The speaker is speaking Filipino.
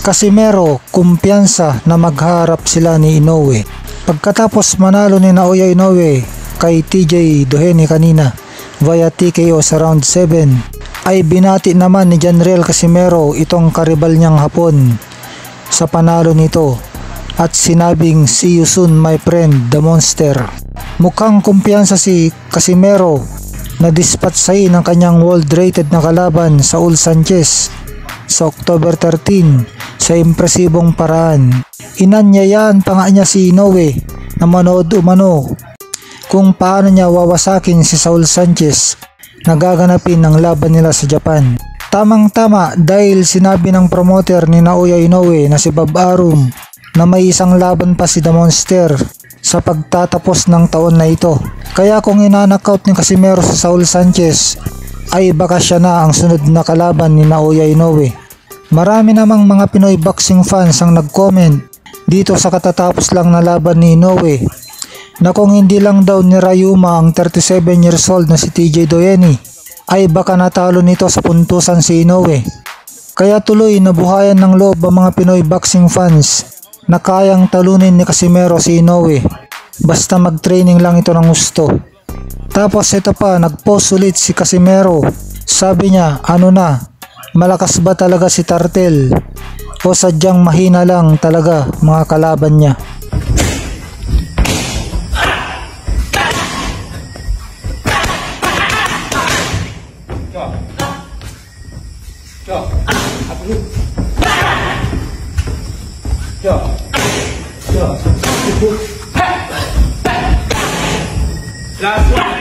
Casimero kumpiyansa na magharap sila ni Inoue. Pagkatapos manalo ni Naoya Inoue kay TJ Doheny kanina via TKO sa round 7, ay binati naman ni Janriel Casimero itong karibal niyang Hapon sa panalo nito at sinabing, "See you soon my friend, the monster." Mukhang kumpiyansa si Casimero na dispatsahin ng kanyang world rated na kalaban Saul Sanchez sa October 13 sa impresibong paraan. Inanyayaan pa nga niya si Inoue na manood umano kung paano niya wawasakin si Saul Sanchez na gaganapin ang laban nila sa Japan. Tamang-tama dahil sinabi ng promoter ni Naoya Inoue na si Bob Arum na may isang laban pa si The Monster sa pagtatapos ng taon na ito. Kaya kung inanakaut ni Casimero sa Saul Sanchez, ay baka siya na ang sunod na kalaban ni Naoya Inoue. Marami namang mga Pinoy boxing fans ang nag-comment dito sa katatapos lang na laban ni Inoue na kung hindi lang daw ni Rayuma ang 37 years old na si TJ Doheny, ay baka natalo nito sa puntusan si Inoue. Kaya tuloy nabuhayan ng loob ang mga Pinoy boxing fans na kayang talunin ni Casimero si Inoue basta mag-training lang ito ng gusto. Tapos ito pa, nag-post ulit si Casimero. Sabi niya, ano na, malakas ba talaga si Tartel o sadyang mahina lang talaga mga kalaban niya? Last one.